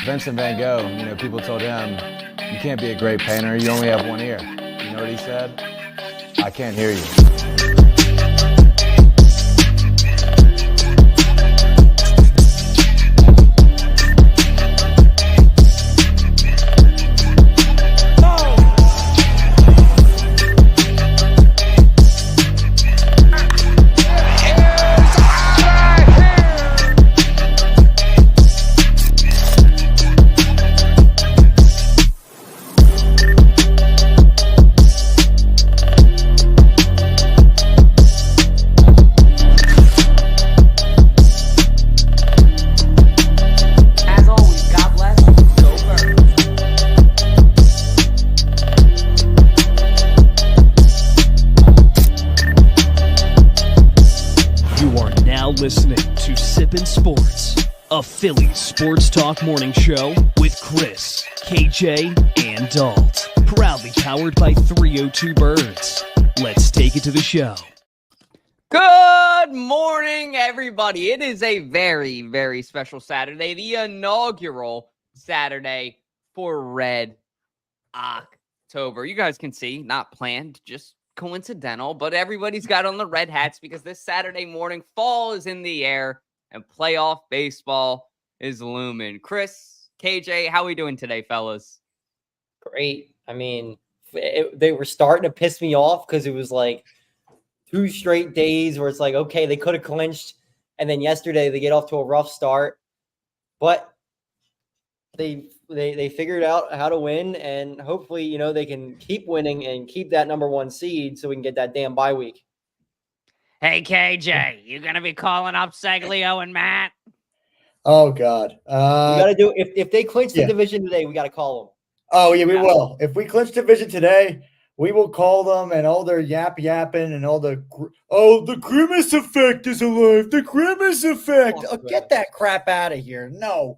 Vincent Van Gogh, people told him, you can't be a great painter, you only have one ear. You know what he said? I can't hear you. Listening to Sippin' Sports, a Phillies sports talk morning show with Chris, KJ, and Dalt. Proudly powered by 302 Birds. Let's take it to the show. Good morning, everybody. It is a very, very special Saturday, the inaugural Saturday for Red October. You guys can see, not planned, just coincidental, but everybody's got on the red hats because this Saturday morning, fall is in the air and playoff baseball is looming. Chris, KJ, how are we doing today, fellas? Great. I mean, they were starting to piss me off because it was like 2 straight days where it's like, okay, they could have clinched, and then yesterday they get off to a rough start, but they figured out how to win, and hopefully, they can keep winning and keep that number 1 seed so we can get that damn bye week. Hey, KJ, you going to be calling up Seglio and Matt? Oh, God. We got to do if they clinch the division today, we got to call them. Oh, yeah, we will. If we clinch division today, we will call them, and all their yapping and all the Grimace effect is alive. The Grimace effect. Oh, get that crap out of here. No.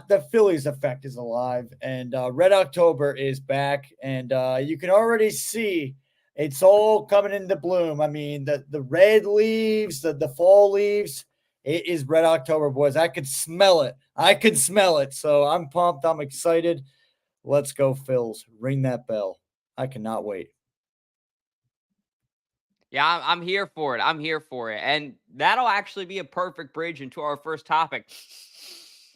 The Phillies effect is alive, and Red October is back, and you can already see it's all coming into bloom. I mean, the red leaves, the fall leaves, it is Red October, boys. I could smell it. So I'm pumped. I'm excited. Let's go, Phils. Ring that bell. I cannot wait. Yeah, I'm here for it. And that'll actually be a perfect bridge into our first topic.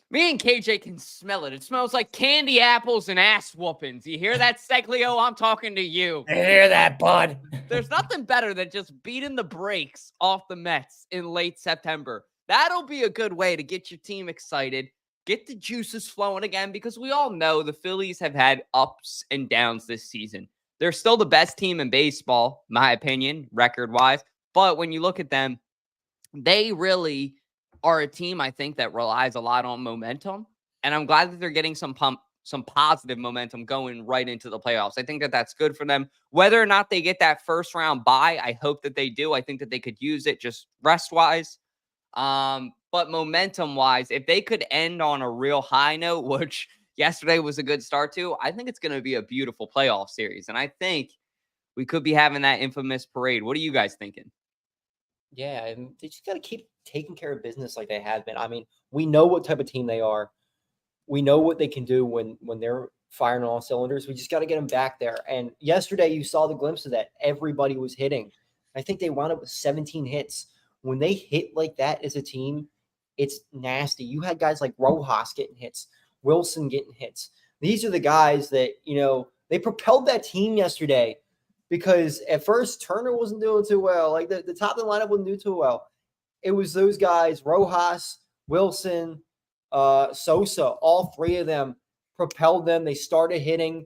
Me and KJ can smell it. It smells like candy apples and ass whoopings. You hear that, Seglio? I'm talking to you. I hear that, bud. There's nothing better than just beating the brakes off the Mets in late September. That'll be a good way to get your team excited, get the juices flowing again, because we all know the Phillies have had ups and downs this season. They're still the best team in baseball, in my opinion, record-wise. But when you look at them, they really are a team, I think, that relies a lot on momentum. And I'm glad that they're getting some positive momentum going right into the playoffs. I think that that's good for them. Whether or not they get that first round bye, I hope that they do. I think that they could use it just rest-wise. But momentum-wise, if they could end on a real high note, which yesterday was a good start to, I think it's going to be a beautiful playoff series. And I think we could be having that infamous parade. What are you guys thinking? Yeah, and they just got to keep taking care of business like they have been. I mean, we know what type of team they are. We know what they can do when they're firing on all cylinders. We just got to get them back there. And yesterday you saw the glimpse of that. Everybody was hitting. I think they wound up with 17 hits. When they hit like that as a team, it's nasty. You had guys like Rojas getting hits, Wilson getting hits. These are the guys that, they propelled that team yesterday. Because at first, Turner wasn't doing too well. Like the top of the lineup wasn't doing too well. It was those guys, Rojas, Wilson, Sosa, all 3 of them propelled them. They started hitting,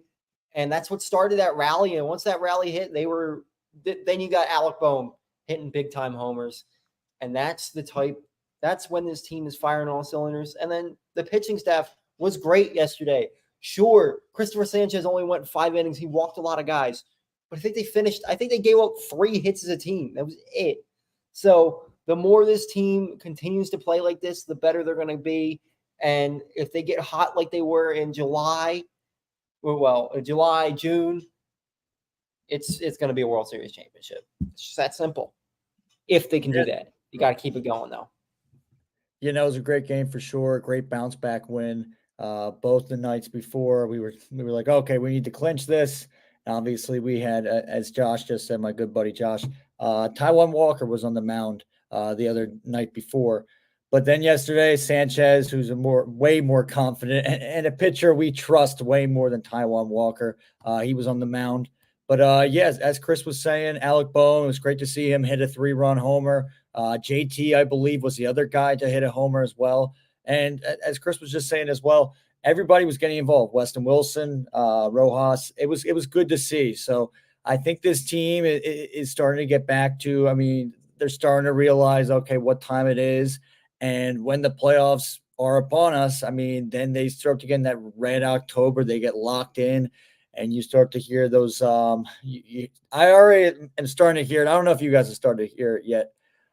and that's what started that rally. And once that rally hit, then you got Alec Boehm hitting big-time homers. And that's when this team is firing all cylinders. And then the pitching staff was great yesterday. Sure, Christopher Sanchez only went 5 innings. He walked a lot of guys. But I think they gave up 3 hits as a team. That was it. So the more this team continues to play like this, the better they're going to be. And if they get hot like they were in July, June, it's going to be a World Series championship. It's just that simple. If they can do that. You got to keep it going, though. It was a great game for sure. Great bounce back win. Both the nights before we were like, okay, we need to clinch this. Obviously, we had, as Josh just said, my good buddy Josh, Taiwan Walker was on the mound the other night before. But then yesterday, Sanchez, who's way more confident and a pitcher we trust way more than Taiwan Walker, he was on the mound. But yes, as Chris was saying, Alec Boehm, it was great to see him hit a 3-run homer. JT, I believe, was the other guy to hit a homer as well. And as Chris was just saying as well, everybody was getting involved. Weston Wilson, Rojas. It was good to see. So I think this team is starting to get back to, they're starting to realize, okay, what time it is. And when the playoffs are upon us, then they start to get in that red October. They get locked in, and you start to hear those. I already am starting to hear it. I don't know if you guys have started to hear it yet.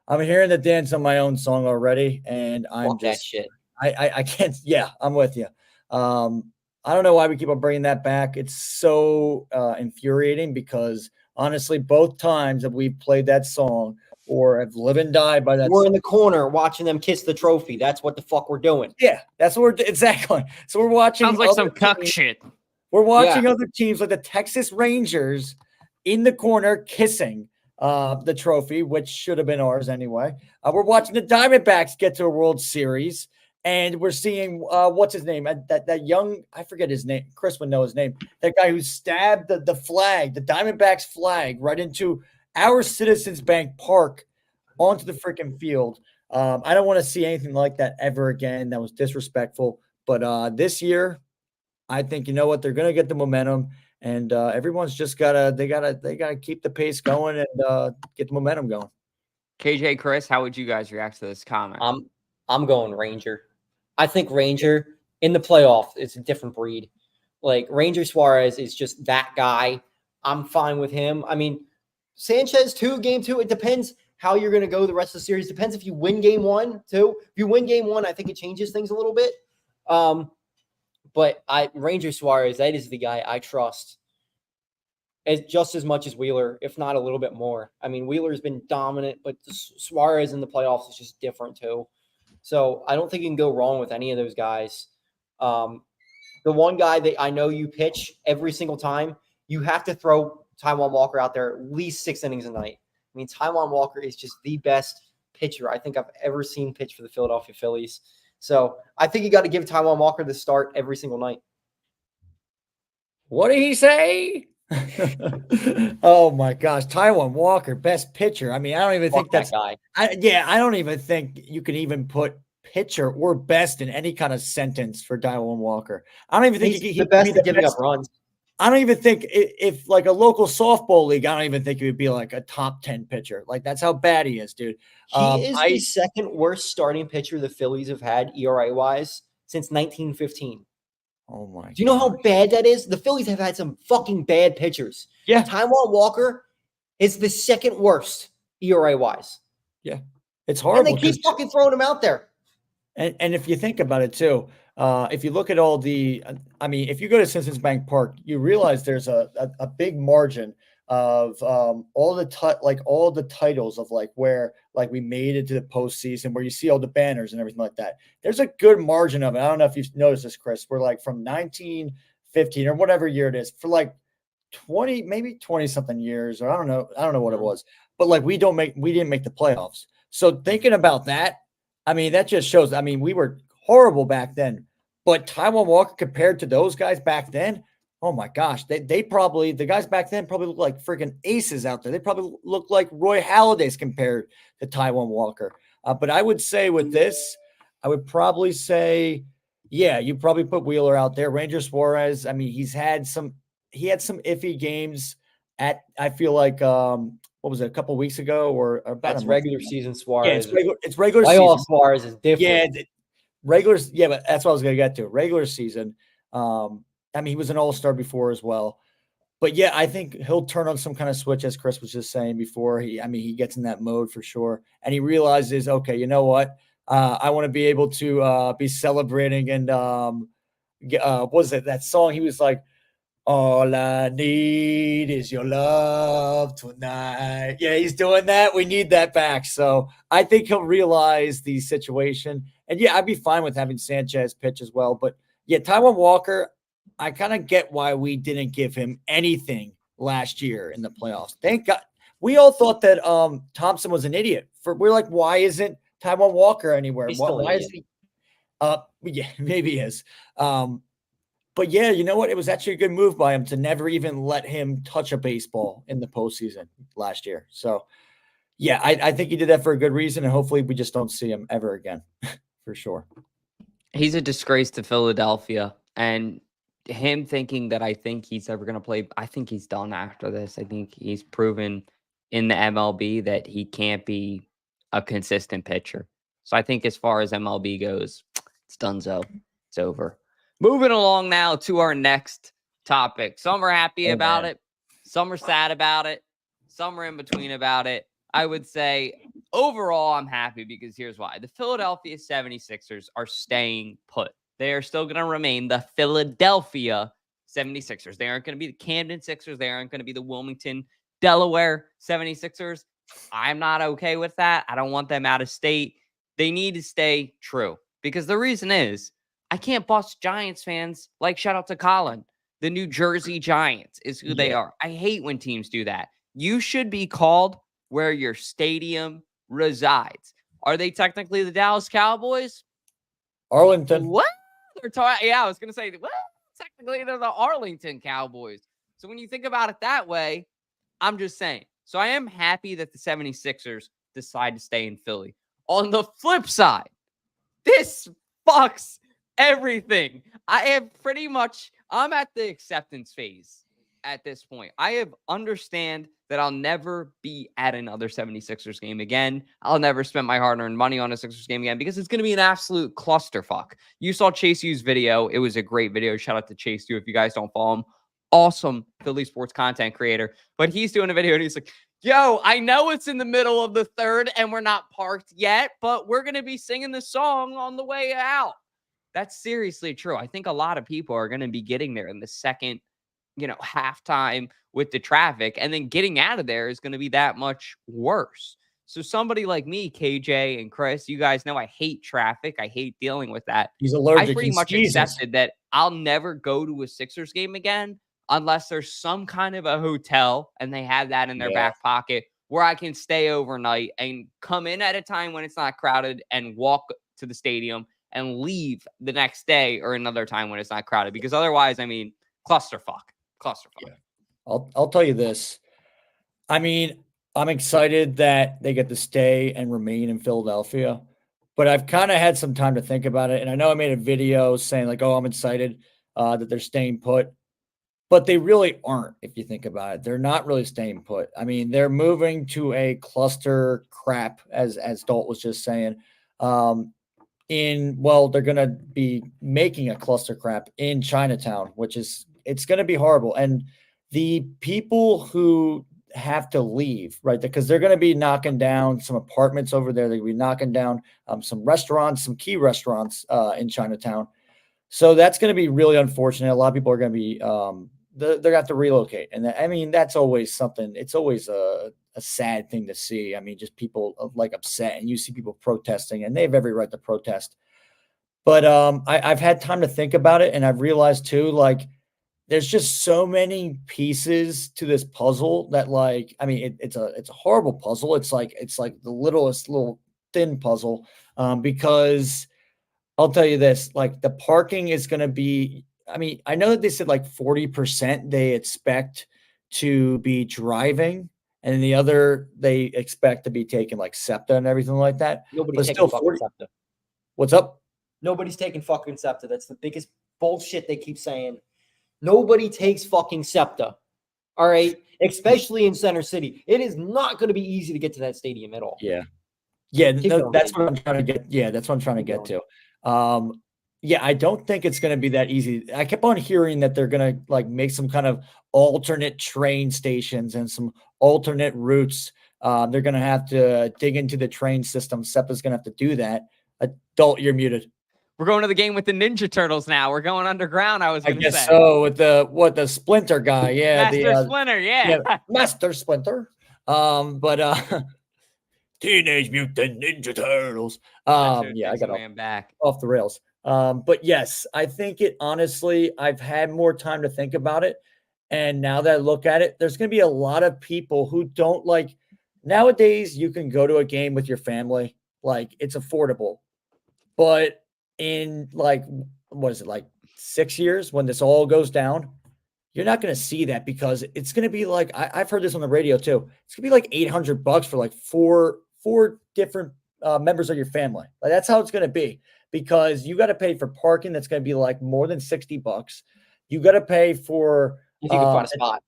I'm hearing the dance on my own song already, and I'm Fuck that shit. I can't. Yeah, I'm with you. I don't know why we keep on bringing that back. It's so infuriating because honestly, both times that we've played that song or have live and died by that. We're in the corner watching them kiss the trophy. That's what the fuck we're doing. Yeah, that's what we're exactly. So we're watching. Sounds like some cuck shit. We're watching other teams like the Texas Rangers in the corner kissing the trophy, which should have been ours anyway. We're watching the Diamondbacks get to a World Series, and we're seeing what's his name? That young, I forget his name. Chris would know his name. That guy who stabbed the flag, the Diamondbacks flag, right into our Citizens Bank Park onto the freaking field. I don't want to see anything like that ever again. That was disrespectful. But this year, I think you know what, they're going to get the momentum, and everyone's just gotta keep the pace going and get the momentum going. KJ, Chris, how would you guys react to this comment? I'm going Ranger. I think Ranger in the playoff is a different breed. Like Ranger Suarez is just that guy. I'm fine with him. Sanchez too, game 2. It depends how you're going to go the rest of the series. Depends if you win game 1 too. If you win game 1, I think it changes things a little bit. But Ranger Suarez, that is the guy I trust just as much as Wheeler, if not a little bit more. Wheeler's been dominant, but Suarez in the playoffs is just different too. So I don't think you can go wrong with any of those guys. The one guy that I know you pitch every single time, you have to throw Taiwan Walker out there at least 6 innings a night. Taiwan Walker is just the best pitcher I think I've ever seen pitch for the Philadelphia Phillies. So I think you got to give Taiwan Walker the start every single night. What did he say? Oh my gosh, Taiwan Walker, best pitcher. I don't even think that's that guy. I don't even think you can even put pitcher or best in any kind of sentence for Taiwan Walker. I don't even think he's the best at giving up runs. I don't even think if like a local softball league, I don't even think he would be like a top 10 pitcher. Like that's how bad he is, dude. He is the second worst starting pitcher the Phillies have had ERA wise since 1915. Oh my! Do you know how bad that is? The Phillies have had some fucking bad pitchers. Yeah. Taiwan Walker is the second worst ERA wise. Yeah. It's horrible. And they keep fucking throwing him out there. And if you think about it too, if you look at all the, if you go to Citizens Bank Park, you realize there's a big margin of all the titles of like where like we made it to the postseason, where you see all the banners and everything like that. There's a good margin of it. I don't know if you've noticed this, Chris. We're like from 1915 or whatever year it is for like 20 something years, or I don't know what it was, but like we didn't make the playoffs. So thinking about that, that just shows. We were horrible back then, but Taiwan Walker compared to those guys back then, oh my gosh, they probably, the guys back then probably look like freaking aces out there. They probably look like Roy Halladay's compared to Taiwan Walker. But I would say with this, I would probably say, yeah, you probably put Wheeler out there. Ranger Suarez, he had some iffy games I feel like, what was it, a couple of weeks ago or about that's regular season Suarez. Yeah, it's regular season. Playoff Suarez is different. Yeah, but that's what I was going to get to. Regular season. He was an all-star before as well. But yeah, I think he'll turn on some kind of switch, as Chris was just saying before. He gets in that mode for sure. And he realizes, okay, you know what? I want to be able to be celebrating. And what was it, that song? He was like, all I need is your love tonight. Yeah, he's doing that. We need that back. So I think he'll realize the situation And yeah, I'd be fine with having Sanchez pitch as well. But yeah, Taijuan Walker, I kind of get why we didn't give him anything last year in the playoffs. Thank God. We all thought that Thompson was an idiot. We're like, why isn't Taijuan Walker anywhere? Why is he? Yeah, maybe he is. But yeah, you know what? It was actually a good move by him to never even let him touch a baseball in the postseason last year. So yeah, I think he did that for a good reason, and hopefully we just don't see him ever again, for sure. He's a disgrace to Philadelphia, and him thinking that I think he's ever going to play, I think he's done after this. I think he's proven in the MLB that he can't be a consistent pitcher. So I think as far as MLB goes, it's donezo. It's over. Moving along now to our next topic. Some are happy about it. Some are sad about it. Some are in between about it. I would say overall, I'm happy because here's why. The Philadelphia 76ers are staying put. They are still going to remain the Philadelphia 76ers. They aren't going to be the Camden Sixers. They aren't going to be the Wilmington, Delaware 76ers. I'm not okay with that. I don't want them out of state. They need to stay true because the reason is I can't bust Giants fans like shout out to Colin. The New Jersey Giants is who they are. I hate when teams do that. You should be called where your stadium resides. Are they technically the Dallas Cowboys? Arlington. What? Yeah, I was going to say, well, technically they're the Arlington Cowboys. So when you think about it that way, I'm just saying. So I am happy that the 76ers decide to stay in Philly. On the flip side, this fucks everything. I'm at the acceptance phase at this point. I understand that I'll never be at another 76ers game again. I'll never spend my hard-earned money on a Sixers game again because it's going to be an absolute clusterfuck. You saw Chase U's video. It was a great video. Shout out to Chase U if you guys don't follow him. Awesome Philly sports content creator. But he's doing a video and he's like, yo, I know it's in the middle of the third and we're not parked yet, but we're going to be singing the song on the way out. That's seriously true. I think a lot of people are going to be getting there in the second, halftime with the traffic, and then getting out of there is going to be that much worse. So somebody like me, KJ and Chris, you guys know I hate traffic. I hate dealing with that. He's allergic. I pretty much accepted that I'll never go to a Sixers game again unless there's some kind of a hotel and they have that in their back pocket where I can stay overnight and come in at a time when it's not crowded and walk to the stadium and leave the next day or another time when it's not crowded. Because otherwise, clusterfuck. Yeah. I'll tell you this. I'm excited that they get to stay and remain in Philadelphia, but I've kind of had some time to think about it. And I know I made a video saying like, oh, I'm excited that they're staying put, but they really aren't. If you think about it, they're not really staying put. They're moving to a cluster crap, as Dalt was just saying. They're going to be making a cluster crap in Chinatown, it's going to be horrible. And the people who have to leave, right, because they're going to be knocking down some apartments over there. They're going to be knocking down some restaurants, some key restaurants in Chinatown. So that's going to be really unfortunate. A lot of people are going to be they're going to have to relocate. And that's always something. It's always a sad thing to see. Just people like upset, and you see people protesting, and they have every right to protest. But I've had time to think about it, and I've realized too, like, there's just so many pieces to this puzzle that, like, it's a horrible puzzle. It's like the littlest little thin puzzle, because I'll tell you this, like, the parking is going to be, I know that they said like 40% they expect to be driving, and the other they expect to be taking like SEPTA and everything like that. Nobody's taking fucking SEPTA. What's up? Nobody's taking fucking SEPTA. That's the biggest bullshit they keep saying. Nobody takes fucking SEPTA. All right. Especially in Center City. It is not going to be easy to get to that stadium at all. Yeah. Yeah. No, that's what I'm trying to get. Yeah. That's what I'm trying to get to. I don't think it's going to be that easy. I kept on hearing that they're going to like make some kind of alternate train stations and some alternate routes. They're going to have to dig into the train system. SEPTA's going to have to do that. Adult, you're muted. We're going to the game with the Ninja Turtles now. We're going underground, I guess so, with the Splinter guy. Yeah. Master Splinter, yeah. Master Splinter. Teenage Mutant Ninja Turtles. That show Yeah, I takes got a man back. off the rails. But yes, I think it honestly, I've had more time to think about it. And now that I look at it, there's going to be a lot of people who don't like nowadays. You can go to a game with your family, like it's affordable. But in like, what is it, like 6 years when this all goes down, you're not going to see that because it's going to be like, I've heard this on the radio too. It's going to be like $800 for like four different members of your family. Like that's how it's going to be because you got to pay for parking. That's going to be like more than $60. You got to pay for, If you can find a spot.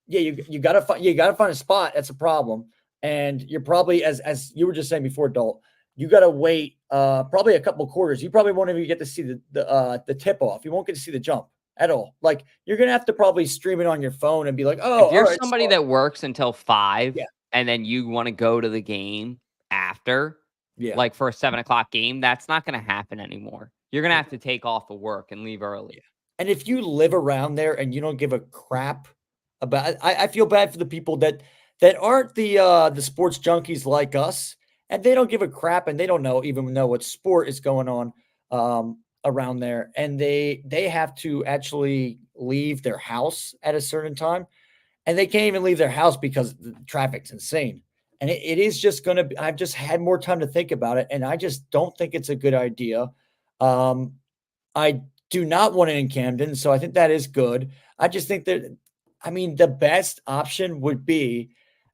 yeah, you got to find a spot. That's a problem. And you're probably, as you were just saying before, Dalt, you got to wait probably a couple quarters. You probably won't even get to see the tip off. You won't get to see the jump at all. Like you're going to have to probably stream it on your phone and be like, oh, If you're all right, somebody that works until 5 Yeah. and then you want to go to the game after, yeah. like for a 7:00 game, that's not going to happen anymore. You're going to have to take off of work and leave early. And if you live around there and you don't give a crap about, I feel bad for the people that aren't the sports junkies like us, and they don't give a crap and they don't even know what sport is going on around there, and they have to actually leave their house at a certain time, and they can't even leave their house because the traffic's insane. And it is just going to be, I've just had more time to think about it, and I just don't think it's a good idea. I do not want it in Camden, so I think that is good. I just think that, I mean, the best option would be,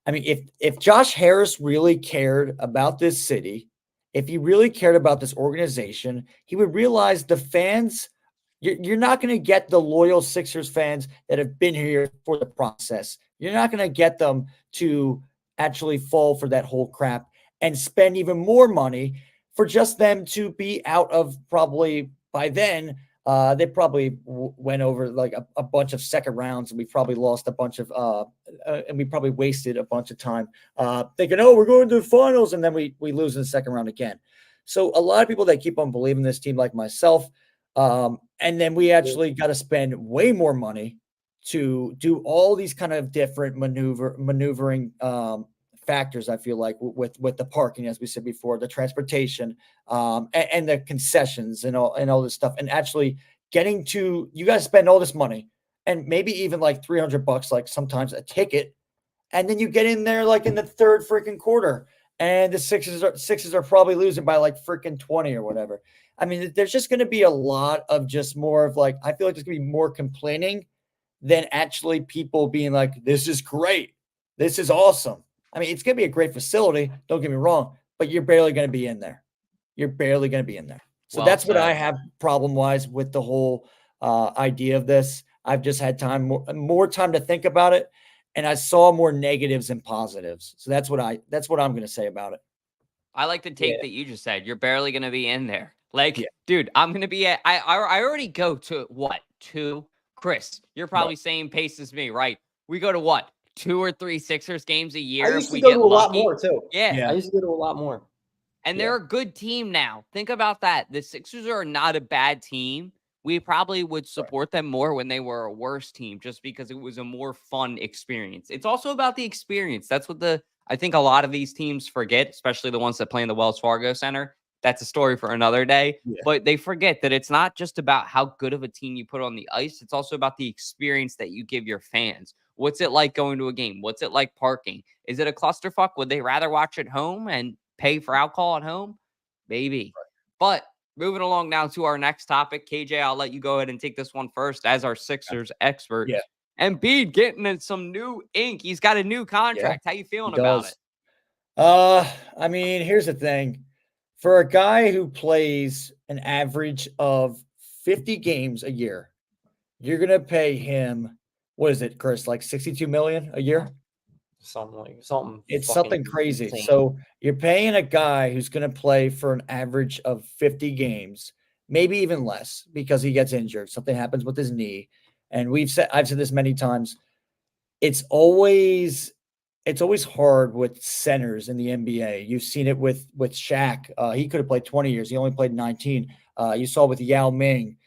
I mean, if Josh Harris really cared about this city, if he really cared about this organization, he would realize the fans, you're not going to get the loyal Sixers fans that have been here for the process. You're not going to get them to actually fall for that whole crap and spend even more money for just them to be out of probably by then. They probably went over like a bunch of second rounds, and we probably lost a bunch of, and we probably wasted a bunch of time thinking, oh, we're going to the finals, and then we lose in the second round again. So a lot of people that keep on believing this team, like myself, and then we actually got to spend way more money to do all these kind of different maneuvering factors. I feel like with the parking, as we said before, the transportation, and the concessions and all this stuff, and actually getting to, you guys spend all this money and maybe even like $300, like sometimes a ticket, and then you get in there like in the third freaking quarter, and the Sixers are probably losing by like freaking 20 or whatever. I mean, there's just going to be a lot of just more of like, I feel like there's going to be more complaining than actually people being like, this is great, this is awesome. I mean, it's going to be a great facility, don't get me wrong, but you're barely going to be in there. You're barely going to be in there. So that's what I have problem-wise with the whole idea of this. I've just had more time to think about it, and I saw more negatives than positives. So that's what I'm going to say about it. I like the take that you just said. You're barely going to be in there. Like, dude, I'm going to be at, I already go to what? 2? Chris, you're probably same pace as me, right? We go to what? 2 or 3 Sixers games a year. I used to go to a lot more too. Yeah. I used to go to a lot more. And they're a good team now. Think about that. The Sixers are not a bad team. We probably would support them more when they were a worse team just because it was a more fun experience. It's also about the experience. That's what I think a lot of these teams forget, especially the ones that play in the Wells Fargo Center. That's a story for another day. Yeah. But they forget that it's not just about how good of a team you put on the ice. It's also about the experience that you give your fans. What's it like going to a game? What's it like parking? Is it a clusterfuck? Would they rather watch at home and pay for alcohol at home? Maybe. Right. But moving along now to our next topic, KJ, I'll let you go ahead and take this one first as our Sixers expert. Yeah. Embiid getting some new ink. He's got a new contract. How you feeling about it? I mean, here's the thing. For a guy who plays an average of 50 games a year, you're going to pay him, what is it, Chris, like $62 million a year? Something. It's something crazy. Insane. So you're paying a guy who's going to play for an average of 50 games, maybe even less, because he gets injured. Something happens with his knee. And I've said this many times. It's always hard with centers in the NBA. You've seen it with Shaq. He could have played 20 years. He only played 19. You saw it with Yao Ming.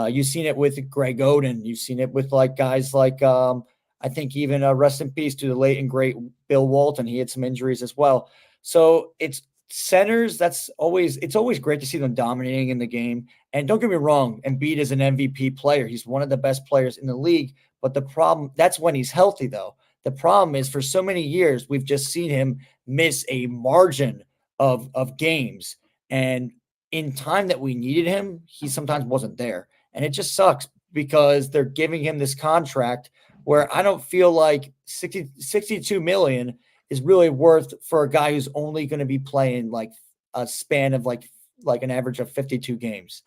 You've seen it with Greg Oden. You've seen it with like guys like I think even rest in peace to the late and great Bill Walton. He had some injuries as well. So it's centers. It's always great to see them dominating in the game. And don't get me wrong, Embiid is an MVP player. He's one of the best players in the league. But the problem, that's when he's healthy, though. The problem is for so many years, we've just seen him miss a margin of games. And in time that we needed him, he sometimes wasn't there. And it just sucks because they're giving him this contract where I don't feel like 62 million is really worth for a guy who's only going to be playing like a span of like an average of 52 games.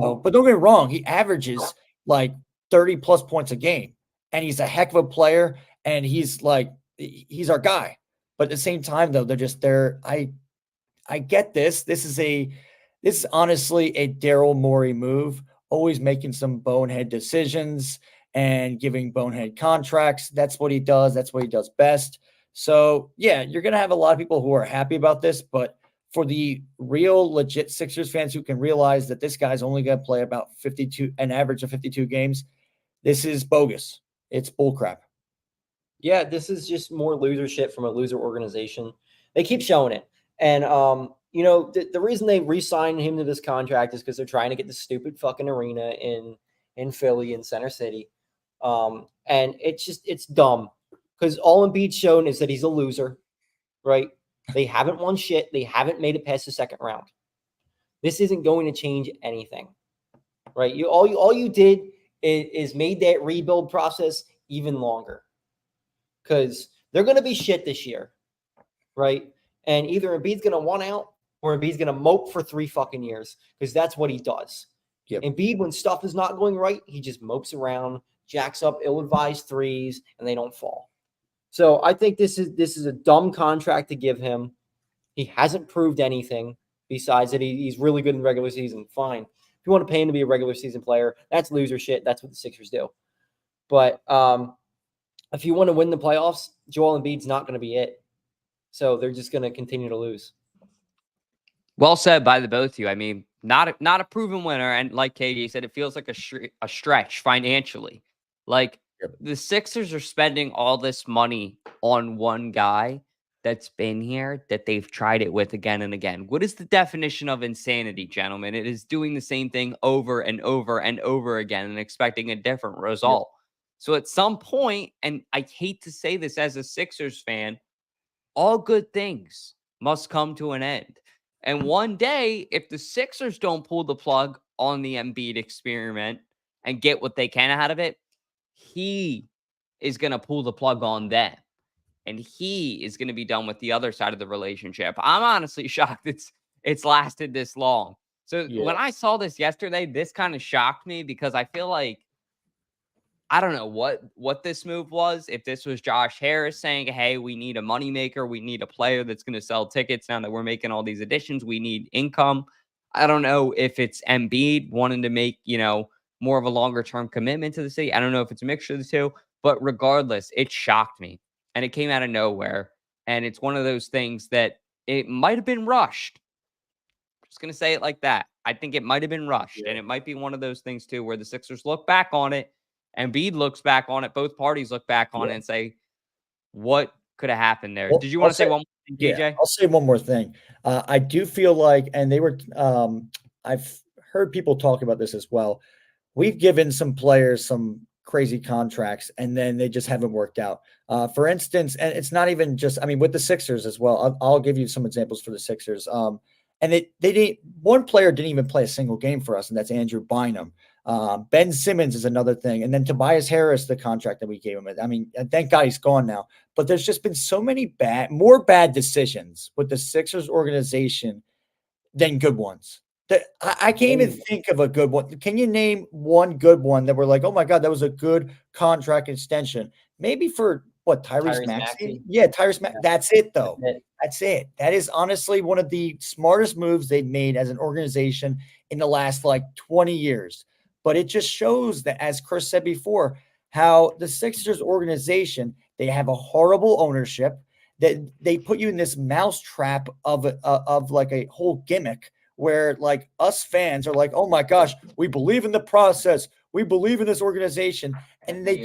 So, but don't get me wrong, he averages like 30 plus points a game, and he's a heck of a player, and he's our guy. But at the same time, though, I get this. This is honestly a Daryl Morey move, always making some bonehead decisions and giving bonehead contracts. That's what he does. That's what he does best. So, yeah, you're going to have a lot of people who are happy about this, but for the real legit Sixers fans who can realize that this guy's only going to play about an average of 52 games, this is bogus. It's bullcrap. Yeah, this is just more loser shit from a loser organization. They keep showing it. And, the reason they re-signed him to this contract is because they're trying to get the stupid fucking arena in Philly, in Center City. And it's dumb because all Embiid's shown is that he's a loser, right? They haven't won shit. They haven't made it past the second round. This isn't going to change anything, right? All you did is made that rebuild process even longer because they're going to be shit this year, right? And either Embiid's going to want out or Embiid's going to mope for 3 fucking years because that's what he does. Yep. Embiid, when stuff is not going right, he just mopes around, jacks up ill-advised threes, and they don't fall. So I think this is a dumb contract to give him. He hasn't proved anything besides that he's really good in the regular season. Fine. If you want to pay him to be a regular season player, that's loser shit. That's what the Sixers do. But if you want to win the playoffs, Joel Embiid's not going to be it. So they're just going to continue to lose. Well said by the both of you. I mean, not a proven winner. And like KJ said, it feels like a stretch financially. Like, the Sixers are spending all this money on one guy that's been here, that they've tried it with again and again. What is the definition of insanity, gentlemen? It is doing the same thing over and over and over again and expecting a different result. Yep. So at some point, and I hate to say this as a Sixers fan, all good things must come to an end. And one day, if the Sixers don't pull the plug on the Embiid experiment and get what they can out of it, he is going to pull the plug on them. And he is going to be done with the other side of the relationship. I'm honestly shocked it's lasted this long. So when I saw this yesterday, this kind of shocked me because I feel like, I don't know what this move was. If this was Josh Harris saying, hey, we need a moneymaker, we need a player that's going to sell tickets now that we're making all these additions, we need income. I don't know if it's Embiid wanting to make, more of a longer term commitment to the city. I don't know if it's a mixture of the two, but regardless, it shocked me and it came out of nowhere. And it's one of those things that it might have been rushed. I'm just going to say it like that. I think it might have been rushed, and it might be one of those things too, where the Sixers look back on it, Embiid looks back on it, both parties look back on it and say, what could have happened there? Well, did you want to say one more thing, KJ? Yeah, I'll say one more thing. I do feel like, and they were, I've heard people talk about this as well. We've given some players some crazy contracts, and then they just haven't worked out. For instance, and it's not even just, with the Sixers as well. I'll give you some examples for the Sixers. And they didn't. One player didn't even play a single game for us, and that's Andrew Bynum. Ben Simmons is another thing, and then Tobias Harris, the contract that we gave him. Thank God he's gone now. But there's just been so many more bad decisions with the Sixers organization than good ones. I can't even think of a good one. Can you name one good one that we're like, oh my God, that was a good contract extension? Maybe for Tyrese Maxey? Yeah, Tyrese Maxey. That's it, though. That's it. That is honestly one of the smartest moves they've made as an organization in the last 20 years. But it just shows that, as Chris said before, how the Sixers organization, they have a horrible ownership, that they put you in this mousetrap of a whole gimmick where us fans are like, oh my gosh, we believe in the process. We believe in this organization. And they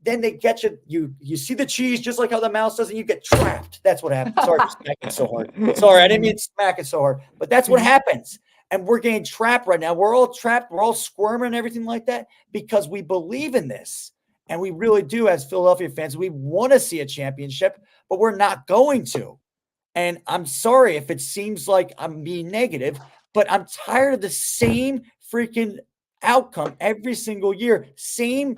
then they get you see the cheese just like how the mouse does, and you get trapped. That's what happens. Sorry for smacking so hard. Sorry, I didn't mean to smack it so hard, but that's what happens. And we're getting trapped right now. We're all trapped. We're all squirming and everything like that because we believe in this. And we really do, as Philadelphia fans. We want to see a championship, but we're not going to. And I'm sorry if it seems like I'm being negative, but I'm tired of the same freaking outcome every single year. Same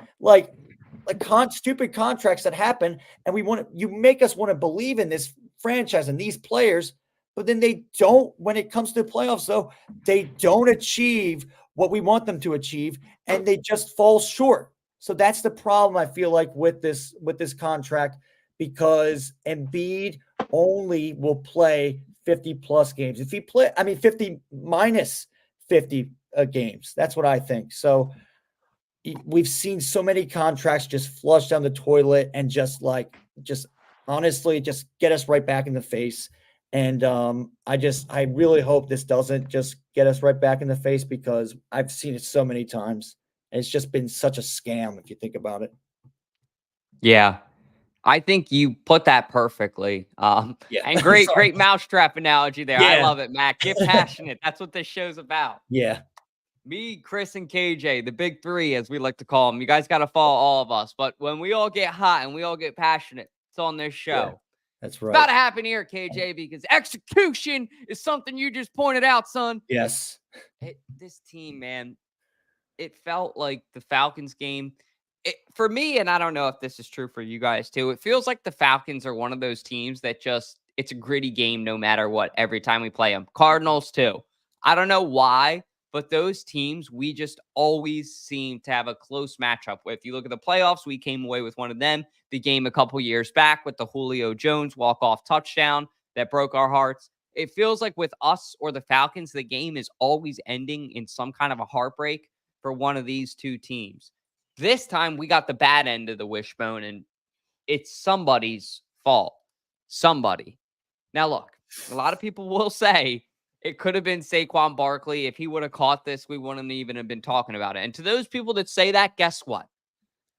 stupid contracts that happen. And you make us want to believe in this franchise and these players, but then they don't, when it comes to the playoffs, though, they don't achieve what we want them to achieve, and they just fall short. So that's the problem I feel like with this contract, because Embiid only will play 50 plus games. If he 50 minus 50 games. That's what I think. So we've seen so many contracts just flush down the toilet and just honestly just get us right back in the face. And I really hope this doesn't just get us right back in the face, because I've seen it so many times. And it's just been such a scam if you think about it. Yeah. I think you put that perfectly. And great mousetrap analogy there. Yeah. I love it, Mac. Get passionate. That's what this show's about. Yeah. Me, Chris, and KJ, the big three, as we like to call them. You guys got to follow all of us. But when we all get hot and we all get passionate, it's on this show. Yeah, that's right. It's about to happen here, KJ, because execution is something you just pointed out, son. Yes. This team, man, it felt like the Falcons game. For me, and I don't know if this is true for you guys too, it feels like the Falcons are one of those teams that it's a gritty game no matter what, every time we play them. Cardinals too. I don't know why, but those teams, we just always seem to have a close matchup with. You look at the playoffs, we came away with one of them. The game a couple years back with the Julio Jones walk-off touchdown that broke our hearts. It feels like with us or the Falcons, the game is always ending in some kind of a heartbreak for one of these two teams. This time, we got the bad end of the wishbone, and it's somebody's fault. Somebody. Now, look, a lot of people will say it could have been Saquon Barkley. If he would have caught this, we wouldn't even have been talking about it. And to those people that say that, guess what?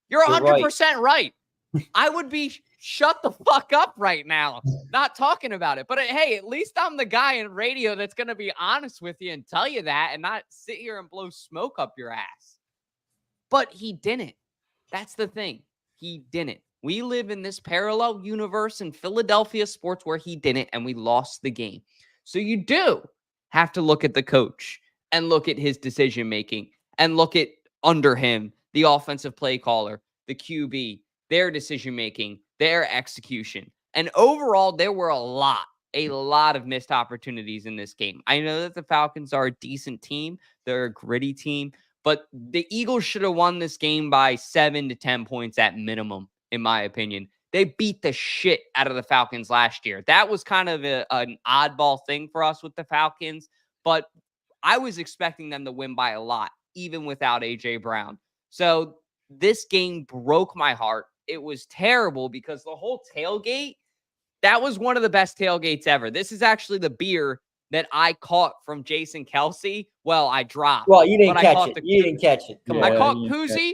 You're 100% right. I would be shut the fuck up right now, not talking about it. But hey, at least I'm the guy in radio that's going to be honest with you and tell you that and not sit here and blow smoke up your ass. But he didn't. That's the thing. He didn't. We live in this parallel universe in Philadelphia sports where he didn't, and we lost the game. So you do have to look at the coach and look at his decision-making and look at under him, the offensive play caller, the QB, their decision-making, their execution. And overall, there were a lot of missed opportunities in this game. I know that the Falcons are a decent team. They're a gritty team. But the Eagles should have won this game by 7 to 10 points at minimum, in my opinion. They beat the shit out of the Falcons last year. That was kind of an oddball thing for us with the Falcons. But I was expecting them to win by a lot, even without A.J. Brown. So this game broke my heart. It was terrible because the whole tailgate, that was one of the best tailgates ever. This is actually the beer that I caught from Jason Kelsey. Well, I dropped. Well, you didn't catch it. You didn't catch it. Come on. I caught Koozie.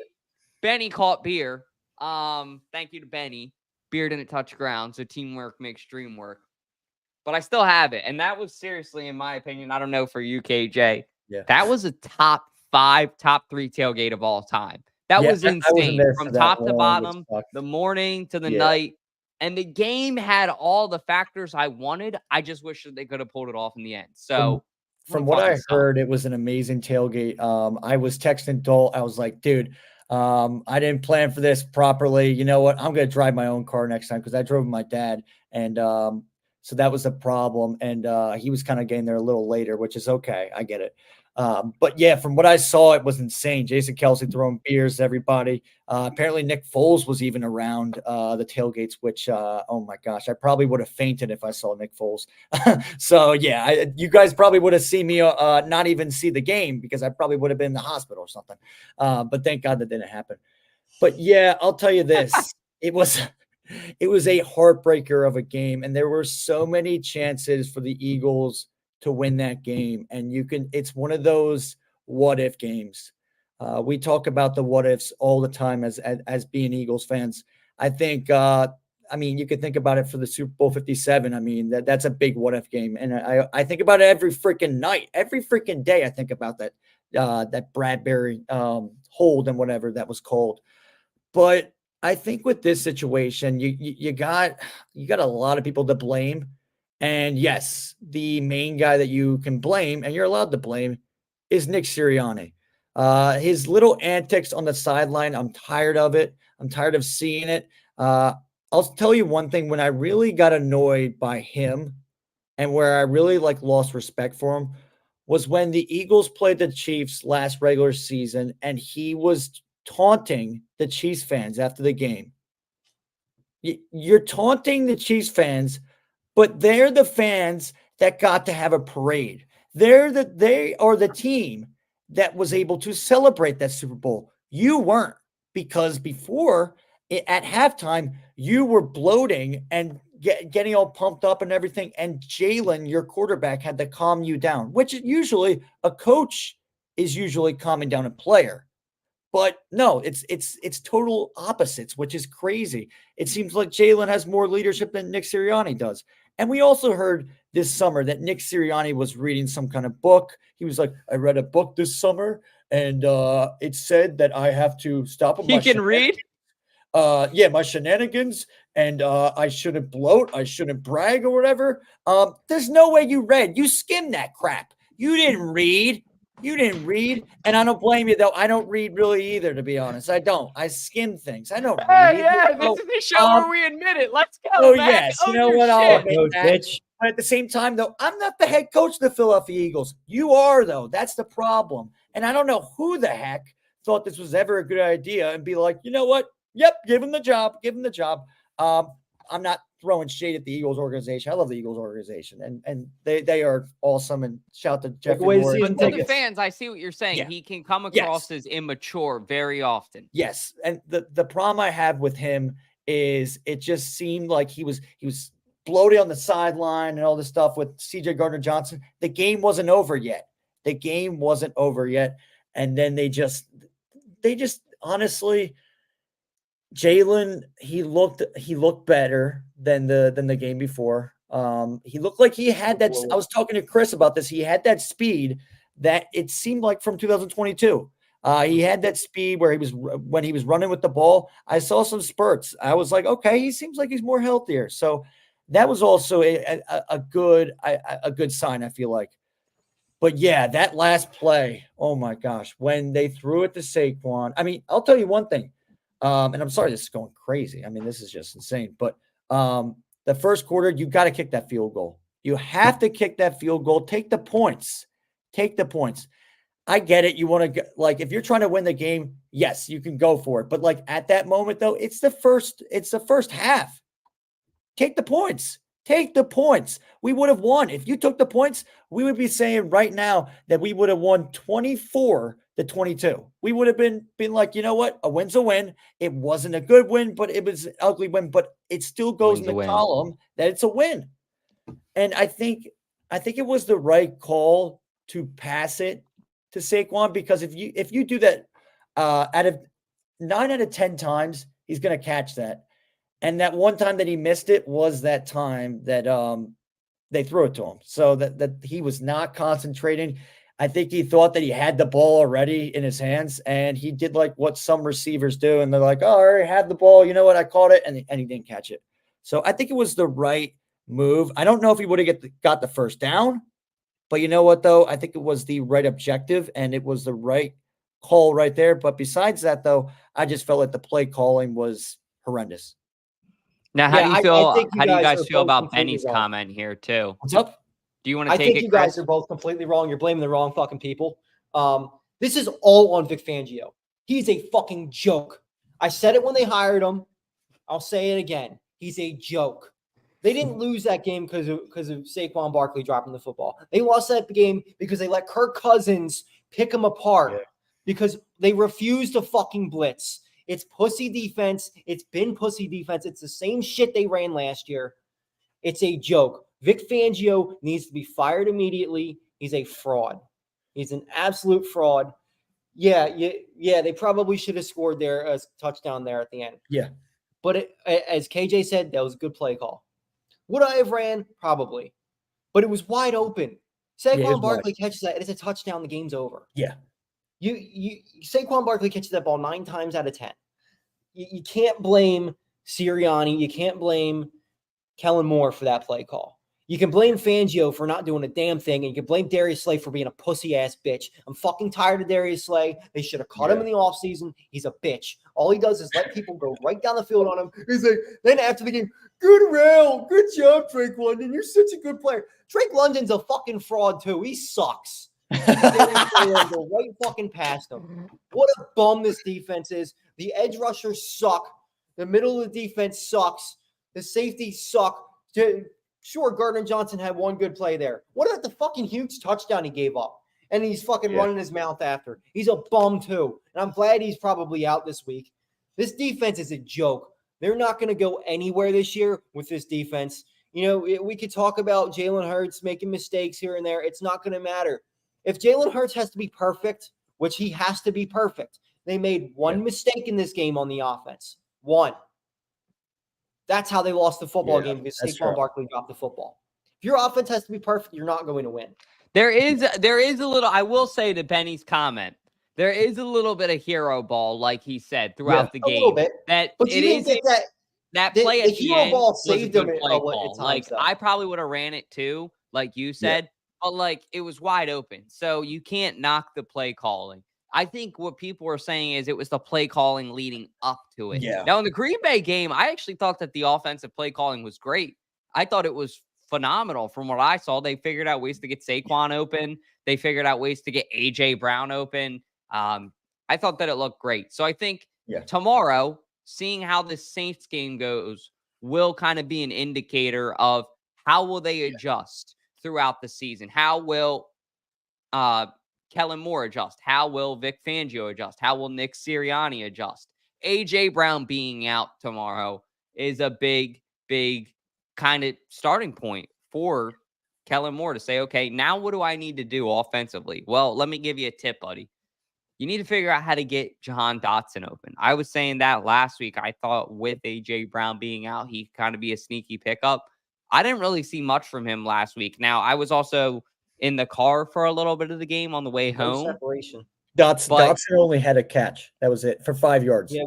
Benny caught beer. Thank you to Benny. Beer didn't touch ground, so teamwork makes dream work. But I still have it. And that was seriously, in my opinion, I don't know for you, KJ. Yeah. That was a top 5, top 3 tailgate of all time. That was insane. From top to bottom, the morning to the night. And the game had all the factors I wanted. I just wish that they could have pulled it off in the end. So from what I heard, it was an amazing tailgate. I was texting Dalt. I was like, dude, I didn't plan for this properly. You know what? I'm going to drive my own car next time, because I drove with my dad. And so that was a problem. And he was kind of getting there a little later, which is okay. I get it. But yeah, from what I saw, it was insane. Jason Kelsey throwing beers to everybody. Apparently Nick Foles was even around the tailgates, which, oh my gosh, I probably would have fainted if I saw Nick Foles. So yeah, you guys probably would have seen me not even see the game, because I probably would have been in the hospital or something. But thank God that didn't happen. But yeah, I'll tell you this, it was a heartbreaker of a game. And there were so many chances for the Eagles to win that game. And it's one of those what if games. We talk about the what ifs all the time as being Eagles fans. I think, you could think about it for the Super Bowl 57. I mean, that's a big what if game. And I think about it every freaking night, every freaking day. I think about that Bradbury hold and whatever that was called. But I think with this situation, you got a lot of people to blame. And yes, the main guy that you can blame, and you're allowed to blame, is Nick Sirianni. His little antics on the sideline, I'm tired of it. I'm tired of seeing it. I'll tell you one thing. When I really got annoyed by him and where I really lost respect for him was when the Eagles played the Chiefs last regular season and he was taunting the Chiefs fans after the game. You're taunting the Chiefs fans, but they're the fans that got to have a parade. They are the team that was able to celebrate that Super Bowl. You weren't, because before at halftime, you were bloating and getting all pumped up and everything. And Jalen, your quarterback, had to calm you down, which usually a coach is usually calming down a player. But no, it's total opposites, which is crazy. It seems like Jalen has more leadership than Nick Sirianni does. And we also heard this summer that Nick Sirianni was reading some kind of book. He was like, I read a book this summer, and it said that I have to stop with He can read? My shenanigans, and I shouldn't bloat, I shouldn't brag or whatever. There's no way you read. You skimmed that crap. You didn't read. And I don't blame you, though. I don't read really either, to be honest. I don't. I skim things. I don't read. This is the show where we admit it. Let's go. Oh, back. yes. You know what? I'll admit that. But at the same time, though, I'm not the head coach of the Philadelphia Eagles. You are, though. That's the problem. And I don't know who the heck thought this was ever a good idea and be like, you know what? Yep, give him the job. I'm not throwing shade at the Eagles organization. I love the Eagles organization, and they are awesome. And shout to Jeffrey Moore. But to the fans, I see what you're saying. Yeah. He can come across as immature very often. Yes, and the problem I have with him is it just seemed like he was bloated on the sideline and all this stuff with C.J. Gardner-Johnson. The game wasn't over yet. And then they just honestly, Jalen, he looked better than the game before. He looked like he had that. I was talking to Chris about this. He had that speed that it seemed like from 2022. He had that speed where when he was running with the ball. I saw some spurts. I was like, okay, he seems like he's more healthier. So that was also a good sign, I feel like. But yeah, that last play, oh my gosh, when they threw it to Saquon. I mean, I'll tell you one thing. And I'm sorry, this is going crazy. I mean, this is just insane. But the first quarter, you got to kick that field goal. You have to kick that field goal. Take the points. I get it. You want to, if you're trying to win the game, yes, you can go for it. But at that moment, though, it's the first half. Take the points. We would have won. If you took the points, we would be saying right now that we would have won 24-22. We would have been like, you know what? A win's a win. It wasn't a good win, but it was an ugly win. But it still goes in the column that it's a win. And I think it was the right call to pass it to Saquon, because if you do that, out of 9 out of 10 times, he's going to catch that. And that one time that he missed it was that time that they threw it to him. So that he was not concentrating. I think he thought that he had the ball already in his hands, and he did like what some receivers do. And they're like, oh, I already had the ball. You know what? I caught it. And he didn't catch it. So I think it was the right move. I don't know if he would have got the first down, but you know what, though? I think it was the right objective, and it was the right call right there. But besides that, though, I just felt like the play calling was horrendous. Now, how do you feel? How do you guys feel about Benny's comment here too? What's up? Do you want to take it? I think you guys are both completely wrong. You're blaming the wrong fucking people. This is all on Vic Fangio. He's a fucking joke. I said it when they hired him. I'll say it again. He's a joke. They didn't lose that game because of Saquon Barkley dropping the football. They lost that game because they let Kirk Cousins pick them apart because they refused to fucking blitz. It's pussy defense. It's been pussy defense. It's the same shit they ran last year. It's a joke. Vic Fangio needs to be fired immediately. He's a fraud. He's an absolute fraud. Yeah, they probably should have scored their touchdown there at the end. Yeah. But as KJ said, that was a good play call. Would I have ran? Probably. But it was wide open. Saquon Barkley catches that, and it's a touchdown. The game's over. Yeah. Saquon Barkley catches that ball 9 times out of 10. You can't blame Sirianni. You can't blame Kellen Moore for that play call. You can blame Fangio for not doing a damn thing, and you can blame Darius Slay for being a pussy-ass bitch. I'm fucking tired of Darius Slay. They should have caught him in the offseason. He's a bitch. All he does is let people go right down the field on him. He's like, then after the game, good round. Good job, Drake London. You're such a good player. Drake London's a fucking fraud, too. He sucks. Go right fucking past him. What a bum this defense is. The edge rushers suck. The middle of the defense sucks. The safeties suck. Sure, Gardner Johnson had one good play there. What about the fucking huge touchdown he gave up? And he's fucking running his mouth after. He's a bum too. And I'm glad he's probably out this week. This defense is a joke. They're not going to go anywhere this year with this defense. You know, we could talk about Jalen Hurts making mistakes here and there. It's not going to matter. If Jalen Hurts has to be perfect, which he has to be perfect, they made one mistake in this game on the offense. One. That's how they lost the football game because Saquon Barkley dropped the football. If your offense has to be perfect, you're not going to win. There is a little, I will say to Benny's comment, there is a little bit of hero ball, like he said, throughout the game. A little bit. But you didn't get that play at the hero end ball was a saved good him play call. times, Like, though. I probably would have ran it too, like you said, but like it was wide open. So you can't knock the play calling. I think what people are saying is it was the play calling leading up to it. Yeah. Now, in the Green Bay game, I actually thought that the offensive play calling was great. I thought it was phenomenal from what I saw. They figured out ways to get Saquon open. They figured out ways to get A.J. Brown open. I thought that it looked great. So I think tomorrow, seeing how this Saints game goes will kind of be an indicator of how will they adjust throughout the season. How will Kellen Moore adjust? How will Vic Fangio adjust? How will Nick Sirianni adjust? A.J. Brown being out tomorrow is a big kind of starting point for Kellen Moore to say, okay, now what do I need to do offensively? Well, let me give you a tip, buddy. You need to figure out how to get Jahan Dotson open. I was saying that last week. I thought with A.J. Brown being out, he kind of be a sneaky pickup. I didn't really see much from him last week. Now, I was also in the car for a little bit of the game on the way home. Separation. Dotson only had a catch. That was it for 5 yards. Yeah,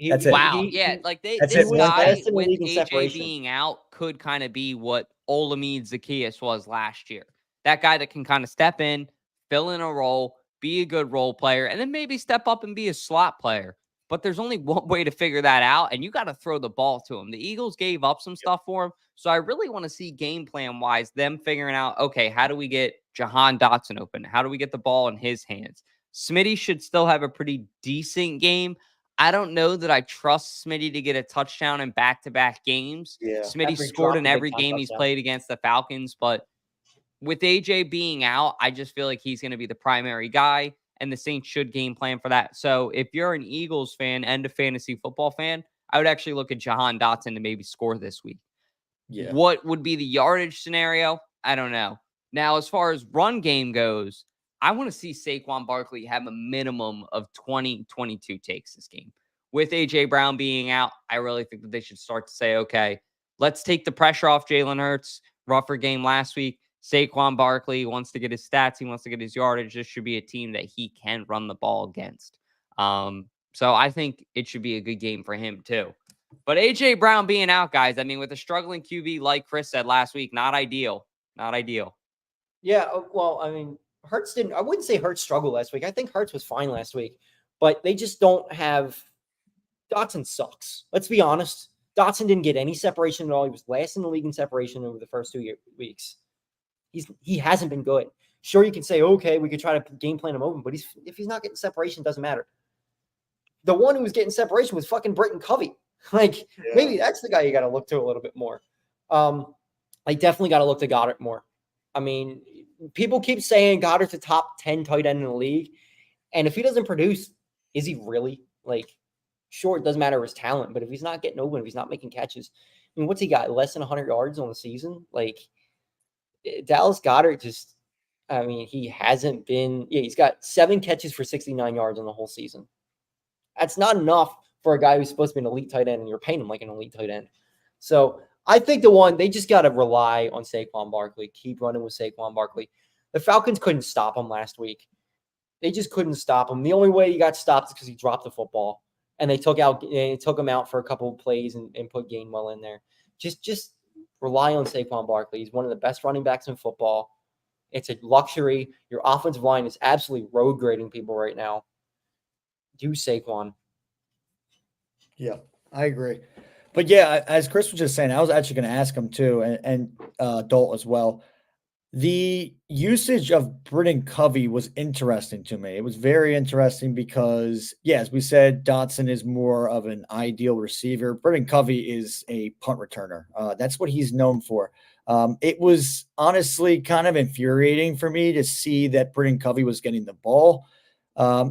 that's it. Wow. This guy with AJ being out could kind of be what Olamide Zaccheaus was last year. That guy that can kind of step in, fill in a role, be a good role player, and then maybe step up and be a slot player. But there's only one way to figure that out, and you got to throw the ball to him. The Eagles gave up some stuff for him, so I really want to see game plan-wise them figuring out, okay, how do we get Jahan Dotson open? How do we get the ball in his hands? Smitty should still have a pretty decent game. I don't know that I trust Smitty to get a touchdown in back-to-back games. Yeah. Smitty scored in every game he's played against the Falcons, but with AJ being out, I just feel like he's going to be the primary guy, and the Saints should game plan for that. So if you're an Eagles fan and a fantasy football fan, I would actually look at Jahan Dotson to maybe score this week. Yeah. What would be the yardage scenario? I don't know. Now, as far as run game goes, I want to see Saquon Barkley have a minimum of 20, 22 takes this game. With A.J. Brown being out, I really think that they should start to say, okay, let's take the pressure off Jalen Hurts. Rougher game last week. Saquon Barkley wants to get his stats. He wants to get his yardage. This should be a team that he can run the ball against. So I think it should be a good game for him too. But A.J. Brown being out, guys, I mean, with a struggling QB, like Chris said last week, not ideal. Not ideal. Yeah, well, I mean, Hurts I wouldn't say Hurts struggled last week. I think Hurts was fine last week. But they just don't have – Dotson sucks. Let's be honest. Dotson didn't get any separation at all. He was last in the league in separation over the first 2 weeks. He hasn't been good. Sure, you can say, okay, we could try to game plan him open, but if he's not getting separation, it doesn't matter. The one who was getting separation was fucking Britton Covey. Maybe that's the guy you got to look to a little bit more. I definitely got to look to Goddard more. I mean, people keep saying Goddard's a top 10 tight end in the league. And if he doesn't produce, is he really? Sure, it doesn't matter his talent, but if he's not getting open, if he's not making catches, I mean, what's he got? Less than 100 yards on the season? Dallas Goedert just I mean, he hasn't been. Yeah, he's got 7 catches for 69 yards in the whole season. That's not enough for a guy who's supposed to be an elite tight end, and you're paying him like an elite tight end. So I think they just got to rely on Saquon Barkley, keep running with Saquon Barkley. The Falcons couldn't stop him last week. They just couldn't stop him. The only way he got stopped is because he dropped the football, and they took him out for a couple of plays and put Gainwell in there. Just rely on Saquon Barkley. He's one of the best running backs in football. It's a luxury. Your offensive line is absolutely road grading people right now. Do Saquon. Yeah, I agree. But yeah, as Chris was just saying, I was actually going to ask him too, and Dolt as well. The usage of Britton Covey was interesting to me. It was very interesting because, yeah, as we said, Dotson is more of an ideal receiver. Britton Covey is a punt returner. That's what he's known for. It was honestly kind of infuriating for me to see that Britton Covey was getting the ball.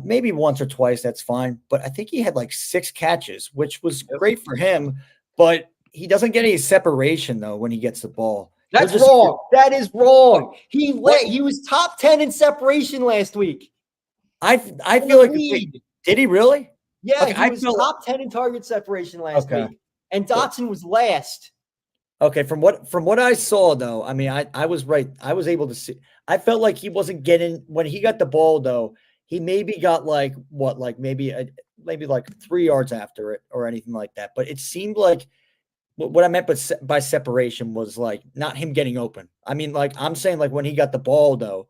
Maybe once or twice, that's fine. But I think he had like 6 catches, which was great for him. But he doesn't get any separation, though, when he gets the ball. That's wrong. That is wrong. He was top 10 in separation last week. I feel like did he really? Yeah, okay, he was top 10 in target separation last week. And Dotson was last. Okay, from what I saw though, I mean, I was right. I was able to see. I felt like he wasn't getting when he got the ball though. He maybe got maybe 3 yards after it or anything like that. But it seemed like what I meant by separation was like not him getting open. I mean, like I'm saying, like when he got the ball though,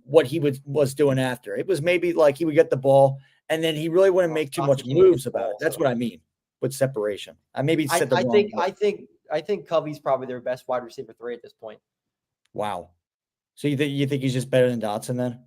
what he was doing after it was maybe like he would get the ball and then he really wouldn't make too much moves about it. That's what I mean with separation. I maybe said the wrong word. I think Covey's probably their best wide receiver 3 at this point. Wow. So you think he's just better than Dotson then?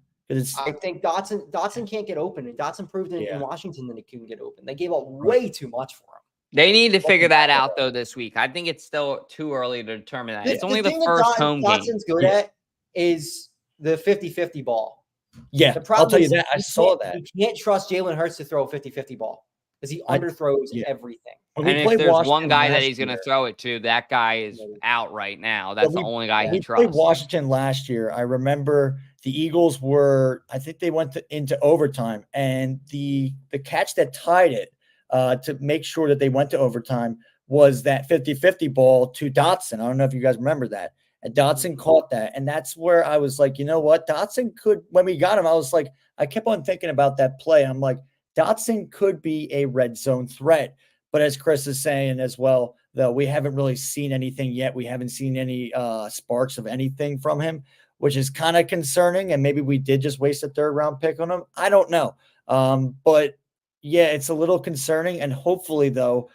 I think Dotson can't get open, and Dotson proved in Washington that he couldn't get open. They gave up way too much for him. They need to figure that out though this week. I think it's still too early to determine that. It's only the first home game. Dotson's good at is the 50-50 ball. Yeah, the problem I'll tell you that. I saw that. You can't trust Jalen Hurts to throw a 50-50 ball because he underthrows everything. And if there's one guy that he's going to throw it to, that guy is out right now. That's the only guy he trusts. We played Washington last year. I remember the Eagles I think they went into overtime, and the catch that tied it to make sure that they went to overtime was that 50-50 ball to Dotson. I don't know if you guys remember that. And Dotson caught that. And that's where I was like, you know what? Dotson could, when we got him, I was like, I kept on thinking about that play. I'm like, Dotson could be a red zone threat. But as Chris is saying as well, though, we haven't really seen anything yet. We haven't seen any sparks of anything from him, which is kind of concerning. And maybe we did just waste a 3rd round pick on him. I don't know. But yeah, it's a little concerning. And hopefully, though,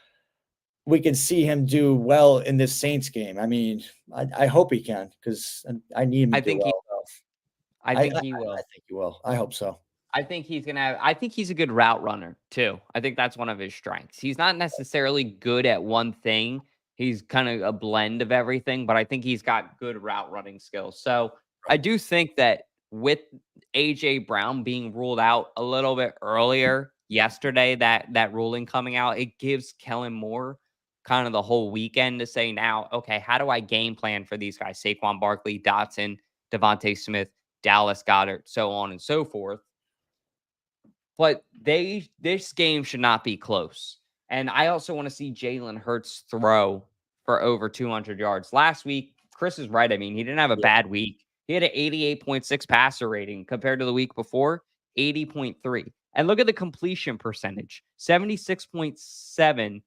we can see him do well in this Saints game. I mean, I hope he can because I need him to do well. I think he will. I think he will. I hope so. I think he's going to have – I think he's a good route runner too. I think that's one of his strengths. He's not necessarily good at one thing. He's kind of a blend of everything, but I think he's got good route running skills. So I do think that with A.J. Brown being ruled out a little bit earlier yesterday, that ruling coming out, it gives Kellen Moore kind of the whole weekend to say now, okay, how do I game plan for these guys? Saquon Barkley, Dotson, Devontae Smith, Dallas Goedert, so on and so forth. But this game should not be close. And I also want to see Jalen Hurts throw for over 200 yards. Last week, Chris is right. I mean, he didn't have a bad week. He had an 88.6 passer rating compared to the week before, 80.3. And look at the completion percentage, 76.7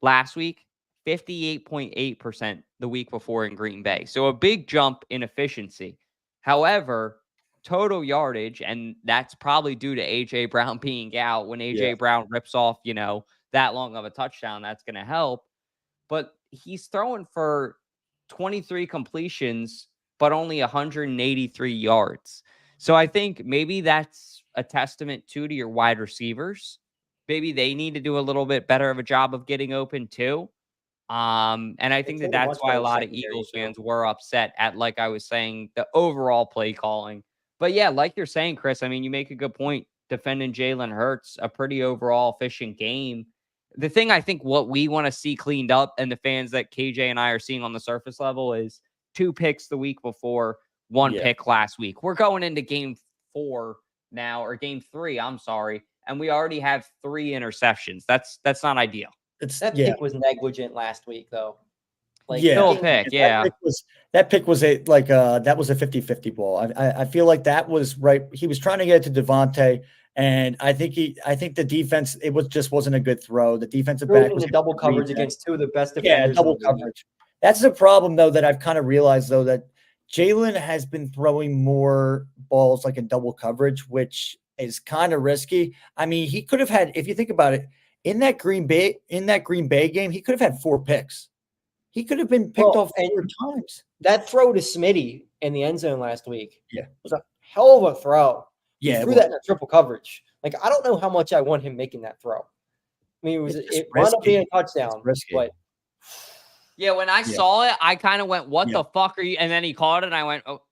last week, 58.8% the week before in Green Bay. So a big jump in efficiency. However, total yardage, and that's probably due to A.J. Brown being out. When A.J. Brown rips off, that long of a touchdown, that's going to help. But he's throwing for 23 completions, but only 183 yards. So I think maybe that's a testament to your wide receivers. Maybe they need to do a little bit better of a job of getting open too. And I think that's why a lot of Eagles fans were upset at, like I was saying, the overall play calling. But yeah, like you're saying, Chris, I mean, you make a good point defending Jalen Hurts, a pretty overall efficient game. The thing I think what we want to see cleaned up, and the fans that KJ and I are seeing on the surface level, is 2 picks the week before, one pick last week. We're going into game 4 now, or game 3, I'm sorry, and we already have 3 interceptions. That's not ideal. That pick was negligent last week, though. Like, still a pick, That pick was a 50-50 ball. I feel like that was right. He was trying to get it to Devontae, and I think the defense, just wasn't a good throw. The defensive back was in double coverage against 2 of the best defenders. Yeah, double coverage. That's the problem, though, that I've kind of realized, though, that Jalen has been throwing more balls like in double coverage, which is kind of risky. I mean, he could have had, if you think about it, in that Green Bay game, he could have had 4 picks. He could have been picked off 4 times. That throw to Smitty in the end zone last week was a hell of a throw. He threw that in a triple coverage. Like, I don't know how much I want him making that throw. I mean, it wound up being a touchdown, but yeah, when I saw it, I kind of went, "What the fuck are you?" And then he caught it, and I went, "Oh,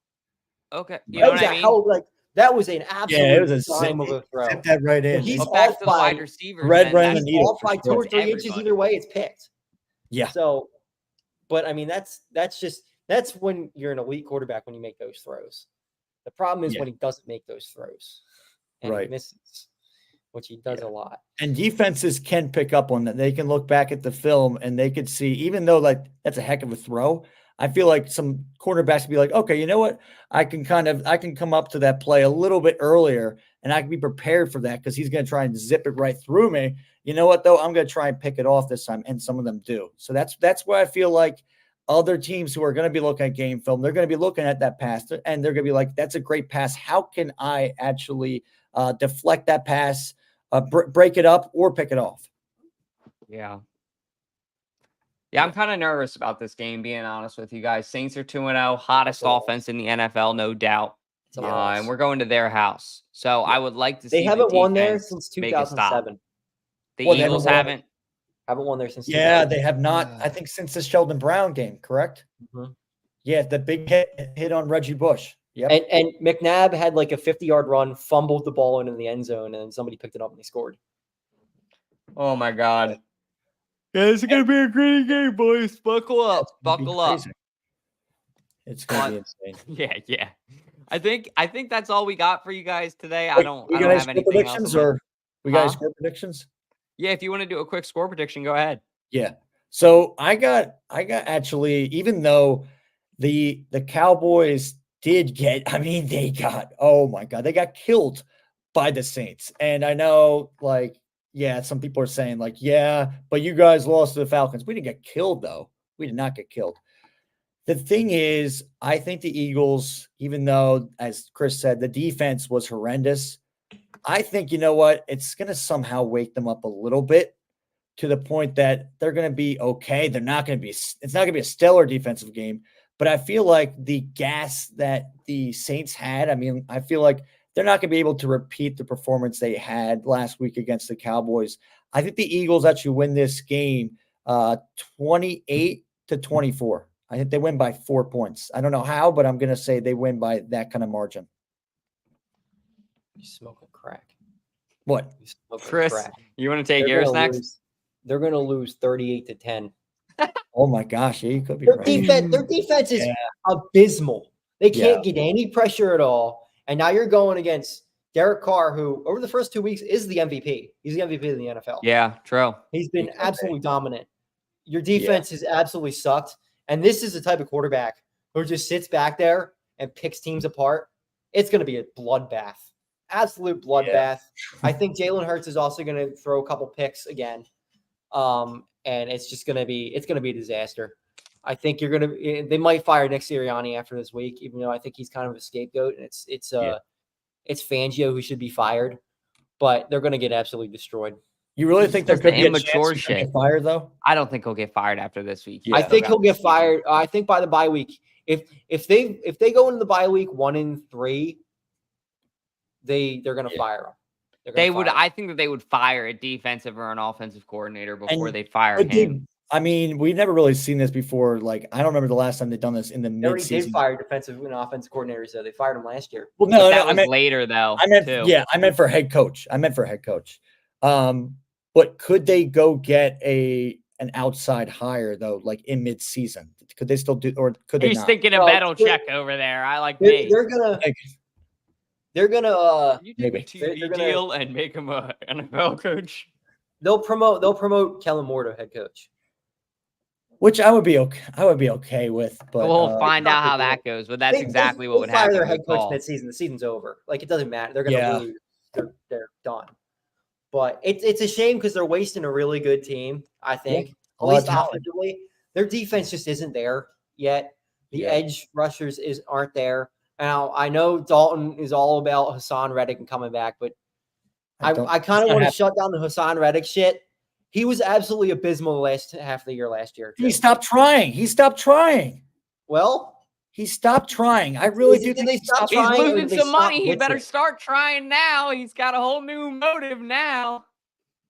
okay." You know what I mean? That was an absolute dime of a throw. Zip that right in. He's back off to the by wide receiver. Off by 2 or 3 inches either way, it's picked. Yeah. So, but I mean, that's when you're an elite quarterback when you make those throws. The problem is when he doesn't make those throws and he misses, which he does a lot. And defenses can pick up on that. They can look back at the film and they could see, even though like that's a heck of a throw, I feel like some quarterbacks would be like, okay, you know what? I can come up to that play a little bit earlier and I can be prepared for that because he's going to try and zip it right through me. You know what, though? I'm going to try and pick it off this time, and some of them do. So that's where I feel like other teams who are going to be looking at game film, they're going to be looking at that pass, and they're going to be like, that's a great pass. How can I actually deflect that pass, break it up, or pick it off? Yeah, I'm kind of nervous about this game, being honest with you guys. Saints are 2-0, hottest offense in the NFL, no doubt. And we're going to their house. So I would like to see they haven't won there since 2007. The Eagles haven't won there since. Yeah, they have not. I think since the Sheldon Brown game, correct? Mm-hmm. Yeah, the big hit on Reggie Bush. Yep. And McNabb had like a 50-yard run, fumbled the ball into the end zone, and somebody picked it up and they scored. Oh my God! Yeah, it's gonna be a great game, boys. Buckle up, buckle up. It's gonna be insane. Yeah. I think that's all we got for you guys today. Wait, I don't have anything else. We got score predictions? Yeah, if you want to do a quick score prediction, go ahead. Yeah. So I got actually, even though the Cowboys did get, they got killed by the Saints. And I know, some people are saying but you guys lost to the Falcons. We didn't get killed, though. We did not get killed. The thing is, I think the Eagles, even though, as Chris said, the defense was horrendous, I think, you know what, it's going to somehow wake them up a little bit to the point that they're going to be okay. It's not going to be a stellar defensive game, but I feel like the gas that the Saints had, I feel like they're not going to be able to repeat the performance they had last week against the Cowboys. I think the Eagles actually win this game 28-24. I think they win by 4 points. I don't know how, but I'm going to say they win by that kind of margin. You smoking crack. What? Chris, crack. You want to take yours next? They're going to lose 38-10. Oh, my gosh. Yeah, you could be their right. Their defense is abysmal. They can't get any pressure at all. And now you're going against Derek Carr, who over the first 2 weeks is the MVP. He's the MVP of the NFL. Yeah, true. He's been absolutely dominant. Your defense has absolutely sucked. And this is the type of quarterback who just sits back there and picks teams apart. It's going to be a bloodbath. Absolute bloodbath. Yeah. I think Jalen Hurts is also going to throw a couple picks again. And it's just going to be a disaster. I think they might fire Nick Sirianni after this week, even though I think he's kind of a scapegoat, and it's Fangio who should be fired, but they're going to get absolutely destroyed. You really think there could be a chance to get fired, though? I don't think he'll get fired after this week. Yeah. I think he'll get fired. I think by the bye week, if they go into the bye week 1-3, they're going to fire him. I think that they would fire a defensive or an offensive coordinator before they fire him. We've never really seen this before. I don't remember the last time they've done this in the midseason. They already did fire defensive and offensive coordinators, though. They fired him last year. Well, no, that was later, though. I meant for head coach. But could they go get an outside hire, though, in mid-season? Could they still do, or could they He's not? thinking of No, Belichick over there. I like They're, me. they're gonna You take maybe. a TV They're gonna- deal and make him a NFL coach. they'll promote Kellen Moore to head coach. Which I would be okay with, but We'll find not out how the that goes, but that's They- exactly they what would fire happen. their head with coach Paul. mid-season. The season's over. Like it doesn't matter. They're gonna Yeah. lose. They're done. But it's a shame because they're wasting a really good team. I think a at lot of least talent. offensively, their defense just isn't there yet. The Yeah. edge rushers aren't there. Now I know Dalton is all about Hassan Reddick and coming back, but I kind of it's not want to happening. shut down the Hassan Reddick shit. He was absolutely abysmal the last half of the year last year. He too. stopped trying. Well, He stopped trying. I really Is do it- think did they he stop stopped He's trying, or losing did they some stop money. He better blitzing? start trying now. He's got a whole new motive now.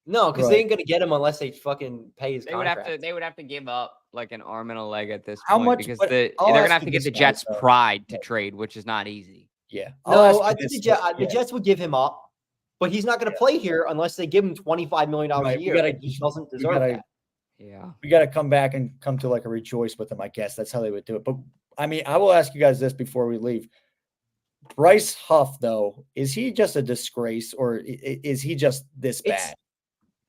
no, because Right. they ain't gonna get him unless they fucking pay his They would contract. have to. They would have to give up like an arm and a leg at this How point much- because but they're I'll gonna ask have you to get this, the guys, Jets' though. pride to trade, which is not easy. Yeah. No, ask I you think this, the Jets would give him up, but he's not going to play here unless they give him $25 million Right, a we year. gotta- and he doesn't we deserve gotta- that. Yeah. We got to come back and come to like a rejoice with them, I guess. That's how they would do it. But I mean, I will ask you guys this before we leave. Bryce Huff, though, is he just a disgrace or is he just this bad?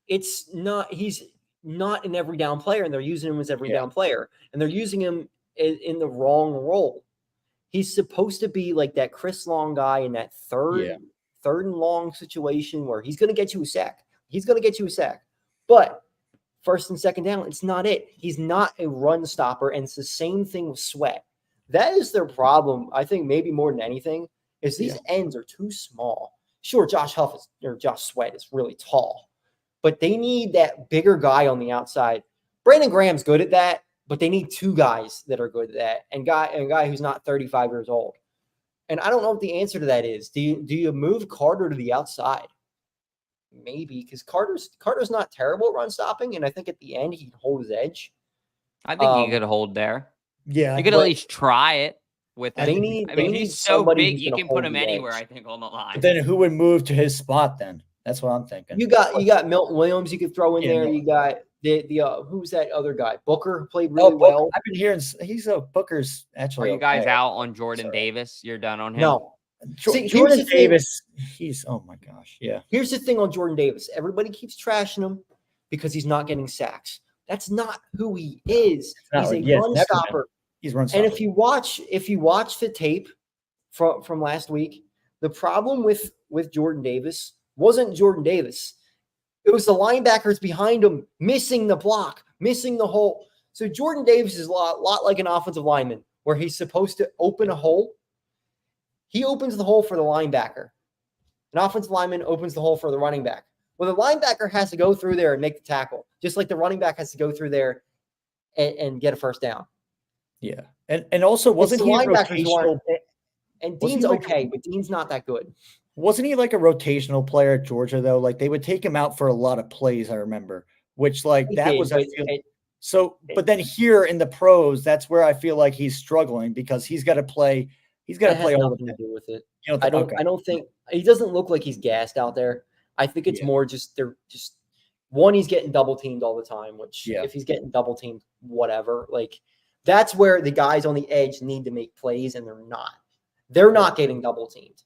It's not. He's not an every down player, and they're using him as every Yeah. down player, and they're using him in the wrong role. He's supposed to be like that Chris Long guy in that third and long situation where he's going to get you a sack. But first and second down, it's not it. He's not a run stopper, and it's the same thing with Sweat. That is their problem. I think maybe more than anything is these ends are too small. Sure, Josh Sweat is really tall, but they need that bigger guy on the outside. Brandon Graham's good at that, but they need two guys that are good at that, and a guy who's not 35 years old. And I don't know what the answer to that is. Do you move Carter to the outside? Maybe, because Carter's not terrible at run stopping, and I think at the end he can hold his edge. I think he could hold there. Yeah. You could at least try it with They him. need- I they mean, need he's so somebody big, who's you gonna can put hold him the anywhere, edge. I think, on the line. But then who would move to his spot then? That's what I'm thinking. You got Milton Williams you could throw in Yeah, there. no. You got the who's that other guy? Booker, who played really well. I've been hearing Booker's Are actually. you guys okay. out on Jordan Sorry. Davis? You're done on him? No. See, here's Jordan the thing. Davis, he's oh my gosh, yeah. Here's the thing on Jordan Davis. Everybody keeps trashing him because he's not getting sacks. That's not who he is. not He's a right. Yeah, run never been. stopper. He's run And stopper. if you watch the tape from last week, the problem with Jordan Davis wasn't Jordan Davis. It was the linebackers behind him missing the block, missing the hole. So Jordan Davis is a lot like an offensive lineman where he's supposed to open a hole. He opens the hole for the linebacker. An offensive lineman opens the hole for the running back. Well, the linebacker has to go through there and make the tackle, just like the running back has to go through there and get a first down. Yeah. And also wasn't he a rotational? And Wasn't Dean's he like okay, but Dean's not that good. Wasn't he like a rotational player at Georgia though? Like they would take him out for a lot of plays, I remember. Which like He that did, was but but then here in the pros, that's where I feel like he's struggling because he's got to play that has all the nothing to time. do with it. You know, I don't think he doesn't look like he's gassed out there. I think it's more just they're just one, he's getting double teamed all the time, which if he's getting double teamed, whatever. Like that's where the guys on the edge need to make plays, and they're not. They're not getting double teamed.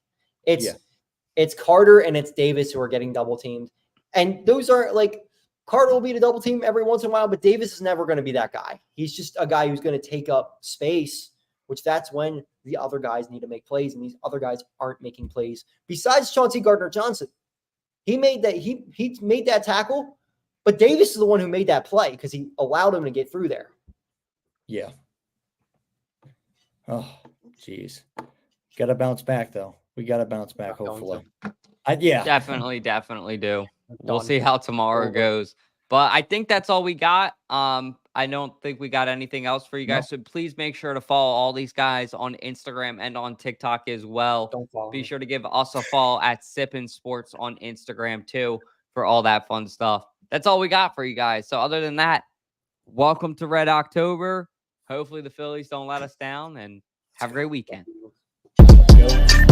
It's Carter and it's Davis who are getting double teamed. And those are like Carter will be the double team every once in a while, but Davis is never going to be that guy. He's just a guy who's going to take up space, which that's when the other guys need to make plays, and these other guys aren't making plays. Besides Chauncey Gardner-Johnson, he made that tackle, but Davis is the one who made that play because he allowed him to get through there. Yeah. Oh, geez. Got to bounce back though. We got to bounce back. Hopefully. Definitely do. We'll see how tomorrow Over. goes. But I think that's all we got. I don't think we got anything else for you guys. So please make sure to follow all these guys on Instagram and on TikTok as well. Don't follow Be me. sure to give us a follow at Sippin' Sports on Instagram too for all that fun stuff. That's all we got for you guys. So other than that, welcome to Red October. Hopefully the Phillies don't let us down, and have a great weekend. Go.